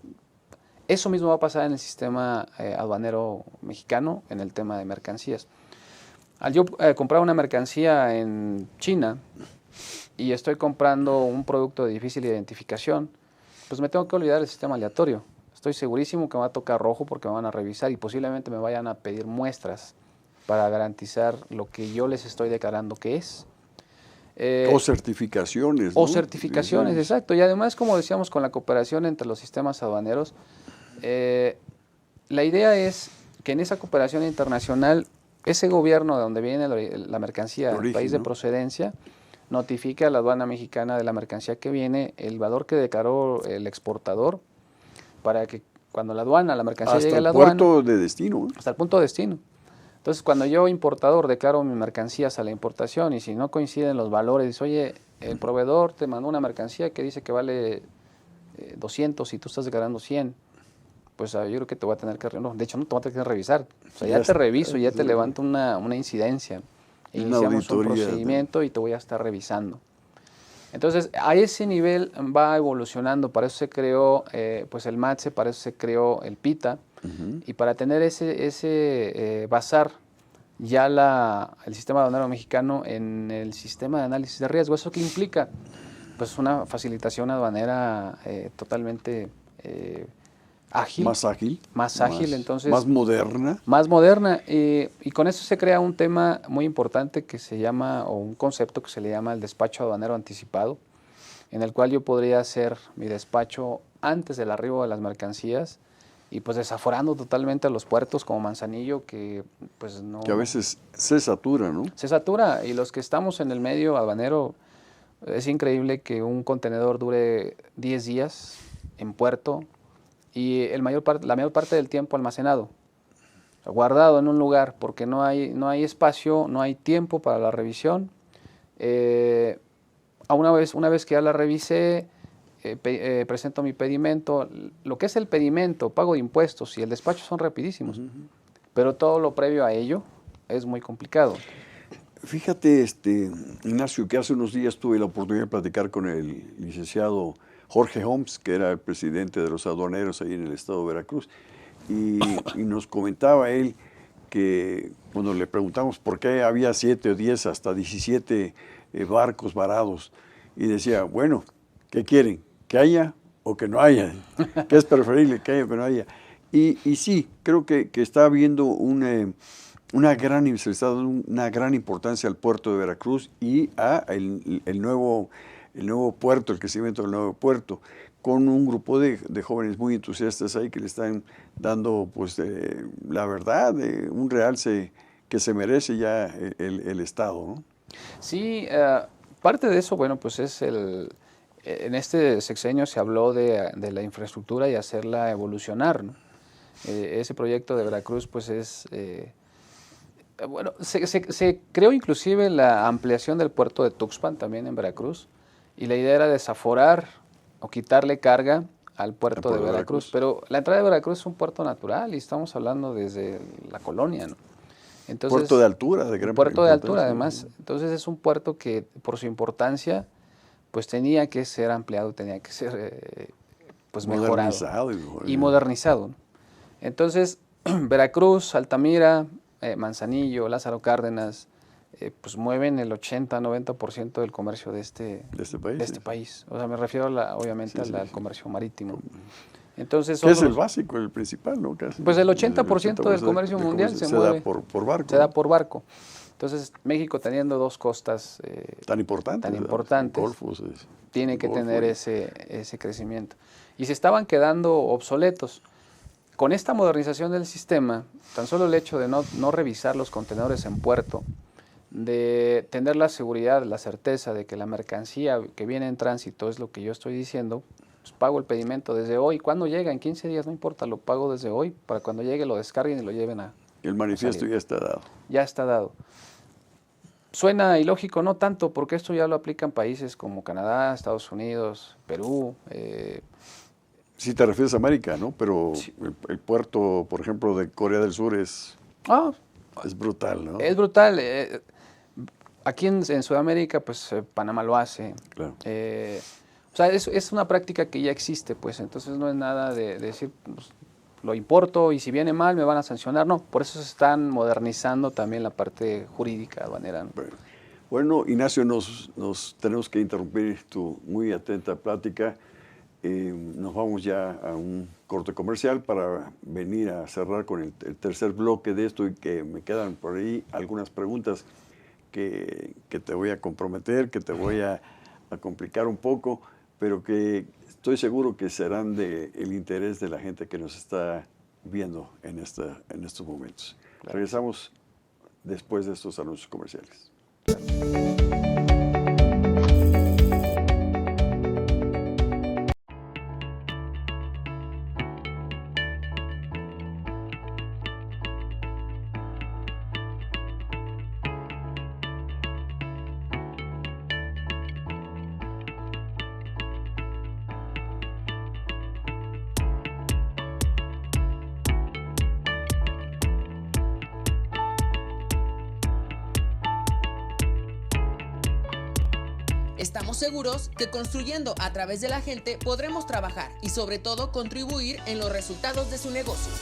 eso mismo va a pasar en el sistema aduanero mexicano, en el tema de mercancías. Al yo comprar una mercancía en China y estoy comprando un producto de difícil identificación, pues me tengo que olvidar del sistema aleatorio. Estoy segurísimo que me va a tocar rojo porque me van a revisar y posiblemente me vayan a pedir muestras para garantizar lo que yo les estoy declarando que es. O certificaciones, ¿no? O certificaciones, exacto. Y además, como decíamos, con la cooperación entre los sistemas aduaneros, la idea es que en esa cooperación internacional, ese gobierno de donde viene la mercancía, el país de procedencia, notifique a la aduana mexicana de la mercancía que viene, el valor que declaró el exportador, para que cuando la mercancía llegue a la aduana... Hasta el punto de destino. Hasta el punto de destino. Entonces, cuando yo, importador, declaro mis mercancías a la importación y si no coinciden los valores, dice, oye, el proveedor te mandó una mercancía que dice que vale 200 y tú estás declarando 100, pues yo creo que te voy a tener que... No, de hecho, no te voy a tener que revisar. O sea, ya te reviso, ya te levanto una incidencia. Iniciamos un procedimiento y te voy a estar revisando. Entonces, a ese nivel va evolucionando. Para eso se creó pues el MATSE, para eso se creó el PITA. Y para tener basar ya el sistema aduanero mexicano en el sistema de análisis de riesgo. ¿Eso qué implica? pues una facilitación aduanera totalmente ágil. Más ágil. Más ágil, entonces. Más moderna. Más moderna. Y con eso se crea un tema muy importante que se llama, o un concepto que se le llama el despacho aduanero anticipado, en el cual yo podría hacer mi despacho antes del arribo de las mercancías y pues desaforando totalmente a los puertos como Manzanillo, que pues no... Que a veces se satura, ¿no? Se satura, y los que estamos en el medio aduanero, es increíble que un contenedor dure 10 días en puerto y la mayor parte del tiempo almacenado, guardado en un lugar, porque no hay espacio, no hay tiempo para la revisión. Una vez que ya la revisé, presento mi pedimento. Lo que es el pedimento, pago de impuestos y el despacho son rapidísimos, pero todo lo previo a ello es muy complicado. Fíjate, Ignacio, que hace unos días tuve la oportunidad de platicar con el licenciado Jorge Homs, que era el presidente de los aduaneros ahí en el estado de Veracruz, y nos comentaba él que cuando le preguntamos por qué había 7 o 10, hasta 17 barcos varados, y decía, bueno, ¿qué quieren? ¿Que haya o que no haya? ¿Qué es preferible, que haya o que no haya? Y sí, creo que está habiendo una gran importancia al puerto de Veracruz y a el nuevo puerto, el crecimiento del nuevo puerto, con un grupo de jóvenes muy entusiastas ahí que le están dando, pues, la verdad, un realce que se merece ya el Estado, ¿no? Sí, parte de eso, bueno, pues es en este sexenio se habló de la infraestructura y hacerla evolucionar, ¿no? Ese proyecto de Veracruz, pues es... bueno, se creó inclusive la ampliación del puerto de Tuxpan también en Veracruz, y la idea era desaforar o quitarle carga al puerto de Veracruz. Pero la entrada de Veracruz es un puerto natural y estamos hablando desde la colonia, ¿no? Entonces, puerto de altura, de gran puerto de altura, además. Entonces es un puerto que por su importancia pues tenía que ser ampliado, tenía que ser pues mejorado y modernizado, ¿no? Entonces Veracruz, Altamira, Manzanillo, Lázaro Cárdenas, pues mueven el 80-90% del comercio de este país. O sea, me refiero obviamente al comercio marítimo. Entonces, ¿qué es el básico, el principal, no? Casi. Pues el 80% del comercio mundial se mueve. Da por barco. Se da por barco. Entonces, México, teniendo dos costas tan importantes, Golfos, tiene que tener ese crecimiento. Y se estaban quedando obsoletos. Con esta modernización del sistema, tan solo el hecho de no revisar los contenedores en puerto, de tener la seguridad, la certeza de que la mercancía que viene en tránsito es lo que yo estoy diciendo, pues pago el pedimento desde hoy. ¿Cuándo llega? En 15 días, no importa, lo pago desde hoy para cuando llegue lo descarguen y lo lleven a... El manifiesto ya está dado. Ya está dado. Suena ilógico, no tanto, porque esto ya lo aplican países como Canadá, Estados Unidos, Perú. Sí te refieres a América, ¿no? Pero sí. El puerto, por ejemplo, de Corea del Sur es brutal, ¿no? Es brutal. Aquí en Sudamérica, pues Panamá lo hace. Claro. O sea, es una práctica que ya existe, pues, entonces no es nada de decir, pues, lo importo y si viene mal me van a sancionar. No, por eso se están modernizando también la parte jurídica aduanera, ¿no? Bueno, Ignacio, nos tenemos que interrumpir tu muy atenta plática. Nos vamos ya a un corte comercial para venir a cerrar con el tercer bloque de esto, y que me quedan por ahí algunas preguntas que te voy a comprometer, que te voy a complicar un poco, pero que estoy seguro que serán del interés de la gente que nos está viendo en estos momentos. Claro. Regresamos después de estos anuncios comerciales. Estamos seguros que construyendo a través de la gente podremos trabajar y sobre todo contribuir en los resultados de su negocio.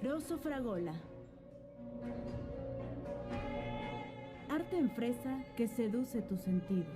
Rosso Fragola. Arte en fresa que seduce tus sentidos.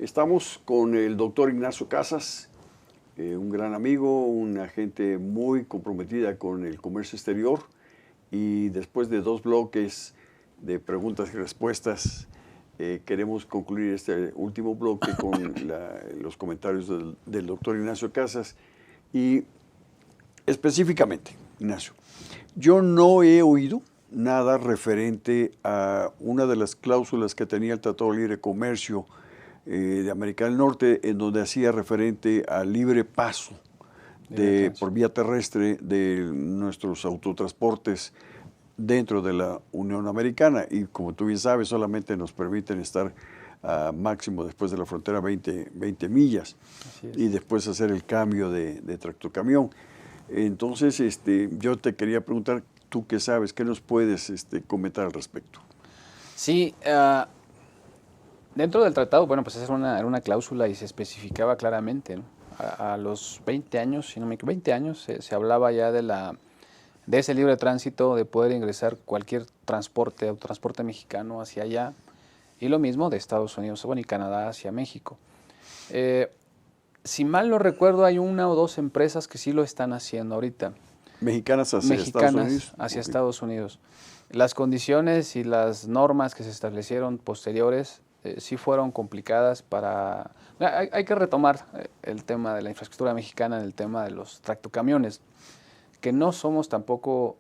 Estamos con el doctor Ignacio Casas, un gran amigo, una gente muy comprometida con el comercio exterior, y después de 2 bloques de preguntas y respuestas, queremos concluir este último bloque con los comentarios del doctor Ignacio Casas. Y específicamente, Ignacio, yo no he oído nada referente a una de las cláusulas que tenía el Tratado de Libre Comercio de América del Norte, en donde hacía referente al libre paso por vía terrestre de nuestros autotransportes dentro de la Unión Americana. Y como tú bien sabes, solamente nos permiten estar máximo después de la frontera 20 millas y después hacer el cambio de tractocamión. Entonces, yo te quería preguntar, tú qué sabes, ¿qué nos puedes comentar al respecto? Sí, dentro del tratado, bueno, pues esa era una cláusula y se especificaba claramente, ¿no? A los 20 años, si no me equivoco, 20 años, se hablaba ya de ese libre tránsito, de poder ingresar cualquier transporte mexicano hacia allá, y lo mismo de Estados Unidos, bueno, y Canadá hacia México. Si mal no recuerdo, hay 1 o 2 empresas que sí lo están haciendo ahorita. ¿Mexicanas hacia Estados Unidos? Hacia Estados Unidos. Las condiciones y las normas que se establecieron posteriores sí fueron complicadas para... Hay que retomar el tema de la infraestructura mexicana en el tema de los tractocamiones, que no somos tampoco,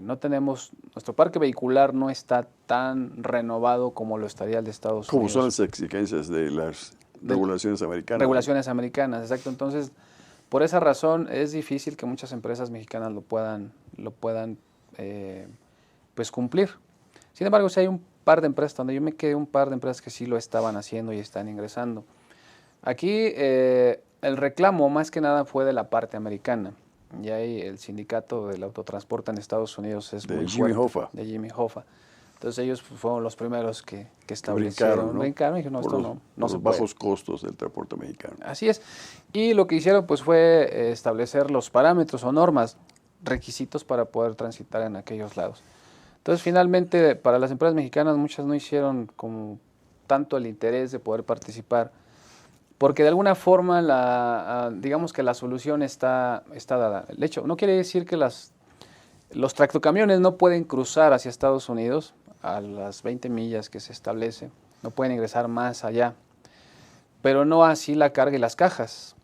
no tenemos, nuestro parque vehicular no está tan renovado como lo estaría el de Estados Unidos. ¿Cómo son las exigencias de las regulaciones americanas? Regulaciones americanas, exacto. Entonces, por esa razón es difícil que muchas empresas mexicanas lo puedan pues cumplir. Sin embargo, si hay un par de empresas, donde yo me quedé, un par de empresas que sí lo estaban haciendo y están ingresando. Aquí el reclamo más que nada fue de la parte americana. Y ahí el sindicato del autotransporte en Estados Unidos es muy fuerte. De Jimmy Hoffa. Entonces ellos fueron los primeros que establecieron. Brincaron y dijeron, no, no se puede. Por los bajos costos del transporte mexicano. Así es. Y lo que hicieron pues fue establecer los parámetros o normas, requisitos para poder transitar en aquellos lados. Entonces, finalmente, para las empresas mexicanas, muchas no hicieron como tanto el interés de poder participar, porque de alguna forma, digamos que la solución está dada. De hecho, no quiere decir que los tractocamiones no pueden cruzar hacia Estados Unidos a las 20 millas que se establece, no pueden ingresar más allá, pero no así la carga y las cajas.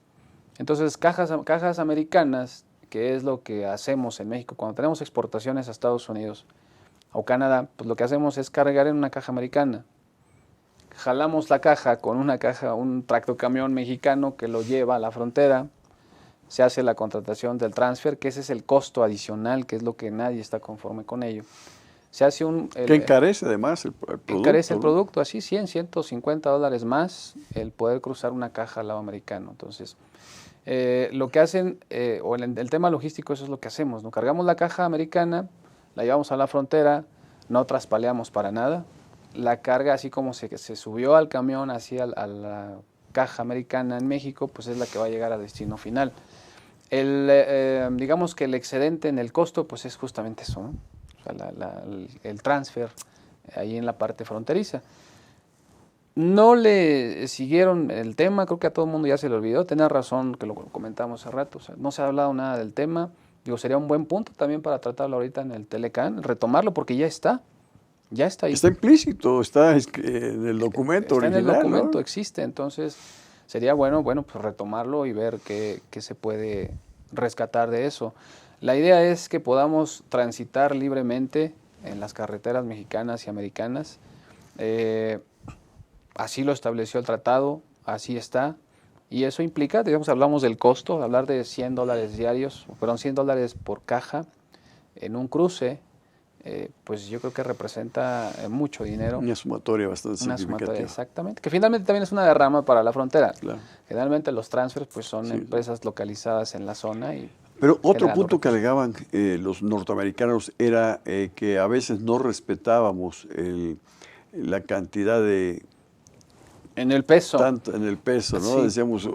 Entonces, cajas americanas, que es lo que hacemos en México cuando tenemos exportaciones a Estados Unidos o Canadá, pues lo que hacemos es cargar en una caja americana. Jalamos la caja con un tractocamión mexicano que lo lleva a la frontera, se hace la contratación del transfer, que ese es el costo adicional, que es lo que nadie está conforme con ello. Se hace que encarece además el producto. Encarece el producto, así $100, $150 más el poder cruzar una caja al lado americano. Entonces, Lo que hacen, o el tema logístico, eso es lo que hacemos, ¿no? Cargamos la caja americana, la llevamos a la frontera, no traspaleamos para nada. La carga, así como se subió al camión, así a la caja americana en México, pues es la que va a llegar a destino final. Digamos que el excedente en el costo, pues es justamente eso, ¿no? O sea, el transfer ahí en la parte fronteriza. No le siguieron el tema, creo que a todo el mundo ya se le olvidó, tenía razón que lo comentamos hace rato, o sea, no se ha hablado nada del tema, digo, sería un buen punto también para tratarlo ahorita en el Telecán, retomarlo porque ya está ahí. Está implícito, está en el documento Está original, en el documento, ¿no? existe, entonces sería bueno, pues retomarlo y ver qué se puede rescatar de eso. La idea es que podamos transitar libremente en las carreteras mexicanas y americanas. Así lo estableció el tratado, así está. Y eso implica, digamos, hablamos del costo, hablar de $100 diarios, perdón, $100 por caja en un cruce, pues yo creo que representa mucho dinero. Una sumatoria bastante Una significativa. sumatoria, exactamente. Que finalmente también es una derrama para la frontera. Claro. Generalmente los transfers pues son Sí. empresas localizadas en la zona. Pero otro generan punto los que alegaban los norteamericanos era que a veces no respetábamos la cantidad de... En el peso. Tanto en el peso, ¿no? Sí. Decíamos,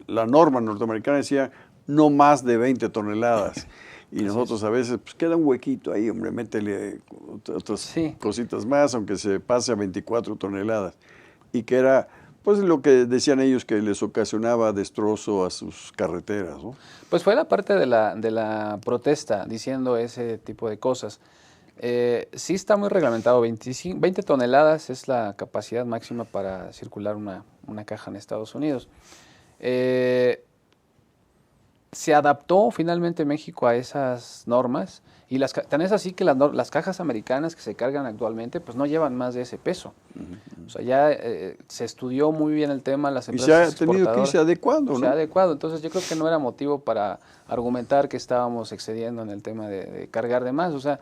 la norma norteamericana decía no más de 20 toneladas. Y nosotros a veces, pues queda un huequito ahí, hombre, métele otras Sí. cositas más, aunque se pase a 24 toneladas. Y que era, pues lo que decían ellos, que les ocasionaba destrozo a sus carreteras, ¿no? Pues fue la parte de la protesta diciendo ese tipo de cosas. Sí está muy reglamentado, 20 toneladas es la capacidad máxima para circular una caja en Estados Unidos. Se adaptó finalmente México a esas normas y tan es así que las cajas americanas que se cargan actualmente pues no llevan más de ese peso. O sea, ya se estudió muy bien el tema, las Y se empresas ha tenido que irse adecuando, se ¿no? ha adecuado, entonces yo creo que no era motivo para argumentar que estábamos excediendo en el tema de cargar de más, o sea,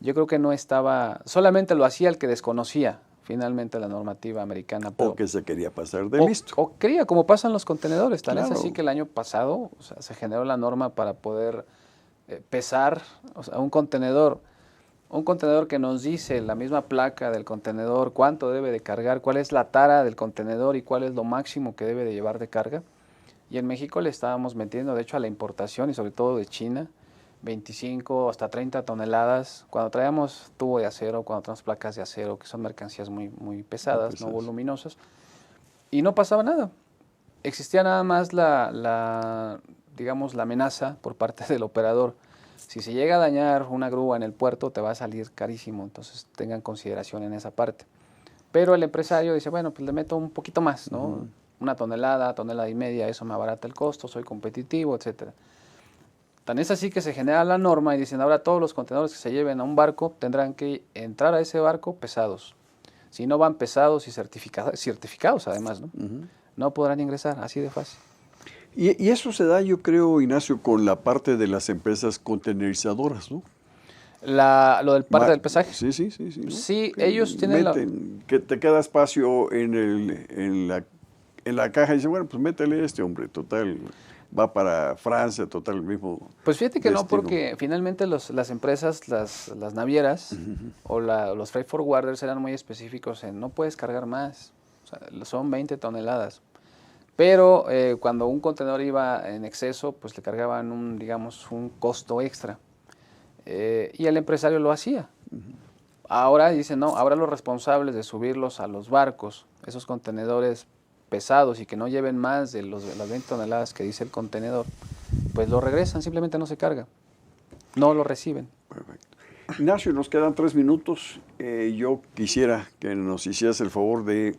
yo creo que no estaba, solamente lo hacía el que desconocía finalmente la normativa americana. O que se quería pasar de listo. O quería, como pasan los contenedores, tan Claro. es así que el año pasado, o sea, se generó la norma para poder pesar, o sea, un contenedor que nos dice la misma placa del contenedor, cuánto debe de cargar, cuál es la tara del contenedor y cuál es lo máximo que debe de llevar de carga. Y en México le estábamos metiendo, de hecho, a la importación y sobre todo de China, 25 hasta 30 toneladas. Cuando traíamos tubo de acero, cuando traemos placas de acero, que son mercancías muy, muy pesadas, no voluminosas, y no pasaba nada. Existía nada más digamos, la amenaza por parte del operador. Si se llega a dañar una grúa en el puerto, te va a salir carísimo, entonces tengan consideración en esa parte. Pero el empresario dice, bueno, pues le meto un poquito más, ¿no? Una tonelada y media, eso me abarata el costo, soy competitivo, etcétera. Tan es así que se genera la norma y dicen, ahora todos los contenedores que se lleven a un barco tendrán que entrar a ese barco pesados. Si no van pesados y certificados además, ¿no? No podrán ingresar, así de fácil. Y eso se da, yo creo, Ignacio, con la parte de las empresas contenerizadoras, ¿no? Lo del parte del pesaje. Sí. ¿no? Sí, que ellos tienen que te queda espacio en la caja y dicen, bueno, pues métele hombre, total, va para Francia, total, el mismo Pues fíjate que destino. no, porque finalmente las empresas, las navieras o los freight forwarders eran muy específicos en no puedes cargar más, o sea, son 20 toneladas. Pero cuando un contenedor iba en exceso, pues le cargaban un costo extra. Y el empresario lo hacía. Ahora dicen, no, ahora los responsables de subirlos a los barcos, esos contenedores pesados y que no lleven más de las 20 toneladas que dice el contenedor, pues lo regresan, simplemente no se carga. No lo reciben. Perfecto. Ignacio, nos quedan 3 minutos. Yo quisiera que nos hicieras el favor de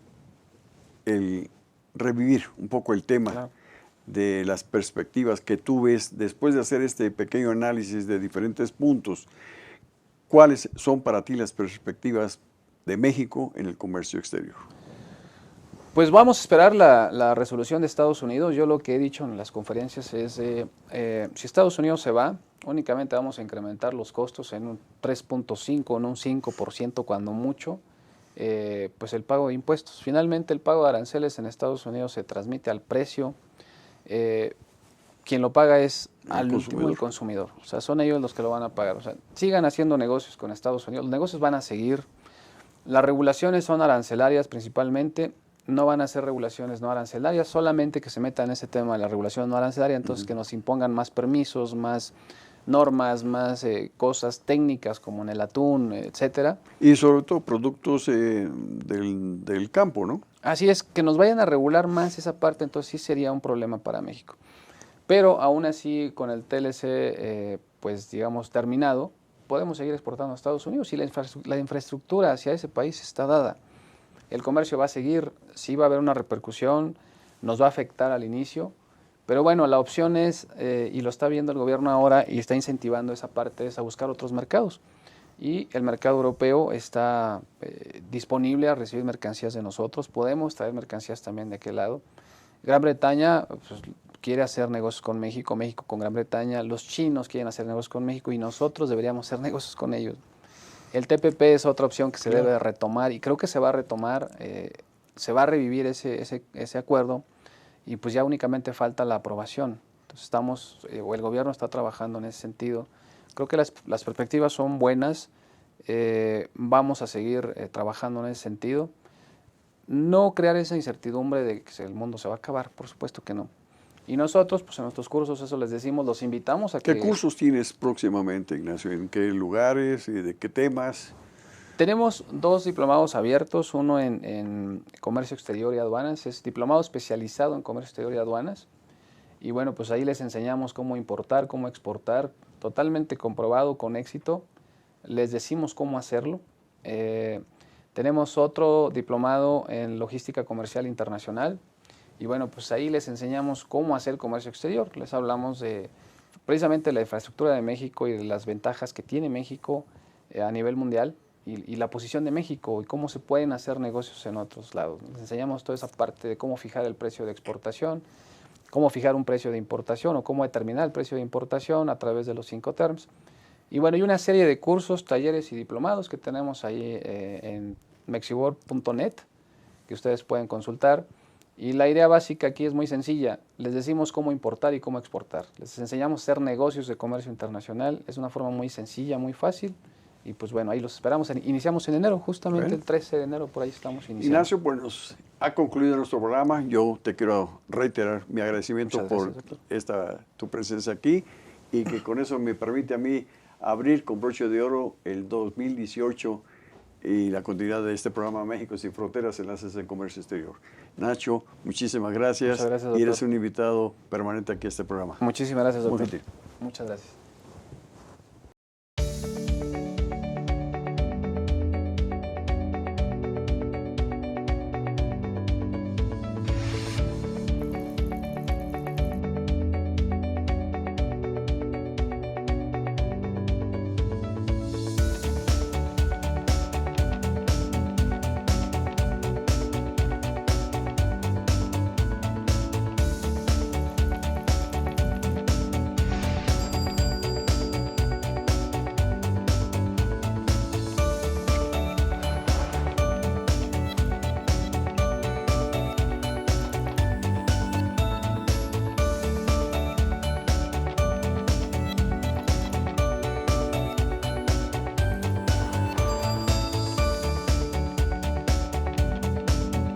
revivir un poco el tema. Claro. De las perspectivas que tú ves después de hacer este pequeño análisis de diferentes puntos. ¿Cuáles son para ti las perspectivas de México en el comercio exterior? Pues vamos a esperar la resolución de Estados Unidos. Yo lo que he dicho en las conferencias es, si Estados Unidos se va, únicamente vamos a incrementar los costos en un 3.5, en un 5% cuando mucho, pues el pago de impuestos. Finalmente el pago de aranceles en Estados Unidos se transmite al precio. quien lo paga es al último consumidor. el consumidor. O sea, son ellos los que lo van a pagar. O sea, sigan haciendo negocios con Estados Unidos. Los negocios van a seguir. Las regulaciones son arancelarias principalmente. No van a ser regulaciones no arancelarias, solamente que se meta en ese tema de la regulación no arancelaria, entonces que nos impongan más permisos, más normas, más cosas técnicas como en el atún, etcétera. Y sobre todo productos del campo, ¿no? Así es, que nos vayan a regular más esa parte, entonces sí sería un problema para México. Pero aún así, con el TLC, pues digamos, terminado, podemos seguir exportando a Estados Unidos y la infraestructura hacia ese país está dada. El comercio va a seguir, sí va a haber una repercusión, nos va a afectar al inicio, pero bueno, la opción es, y lo está viendo el gobierno ahora y está incentivando esa parte, es a buscar otros mercados. Y el mercado europeo está disponible a recibir mercancías de nosotros, podemos traer mercancías también de aquel lado. Gran Bretaña pues, quiere hacer negocios con México, México con Gran Bretaña, los chinos quieren hacer negocios con México y nosotros deberíamos hacer negocios con ellos. El TPP es otra opción que se debe retomar y creo que se va a retomar, se va a revivir ese acuerdo y pues ya únicamente falta la aprobación. Entonces estamos, o el gobierno está trabajando en ese sentido. Creo que las perspectivas son buenas, vamos a seguir trabajando en ese sentido. No crear esa incertidumbre de que el mundo se va a acabar, por supuesto que no. Y nosotros, pues en nuestros cursos, eso les decimos, los invitamos a que... ¿Qué cursos tienes próximamente, Ignacio? ¿En qué lugares y de qué temas? Tenemos 2 diplomados abiertos, uno en Comercio Exterior y Aduanas, es diplomado especializado en Comercio Exterior y Aduanas. Y bueno, pues ahí les enseñamos cómo importar, cómo exportar, totalmente comprobado, con éxito. Les decimos cómo hacerlo. Tenemos otro diplomado en Logística Comercial Internacional. Y bueno, pues ahí les enseñamos cómo hacer comercio exterior. Les hablamos de precisamente la infraestructura de México y de las ventajas que tiene México a nivel mundial y la posición de México y cómo se pueden hacer negocios en otros lados. Les enseñamos toda esa parte de cómo fijar el precio de exportación, cómo fijar un precio de importación o cómo determinar el precio de importación a través de los 5 terms. Y bueno, hay una serie de cursos, talleres y diplomados que tenemos ahí en mexiworld.net que ustedes pueden consultar. Y la idea básica aquí es muy sencilla. Les decimos cómo importar y cómo exportar. Les enseñamos a hacer negocios de comercio internacional. Es una forma muy sencilla, muy fácil. Y pues bueno, ahí los esperamos. Iniciamos en enero, justamente el 13 de enero, por ahí estamos iniciando. Ignacio, pues nos ha concluido nuestro programa. Yo te quiero reiterar mi agradecimiento por tu presencia aquí y que con eso me permite a mí abrir con broche de oro el 2018 y la continuidad de este programa México Sin Fronteras, Enlaces en Comercio Exterior. Nacho, muchísimas gracias. Muchas gracias, doctor. Y eres un invitado permanente aquí a este programa. Muchísimas gracias, doctor. Muy gentil. Muchas gracias.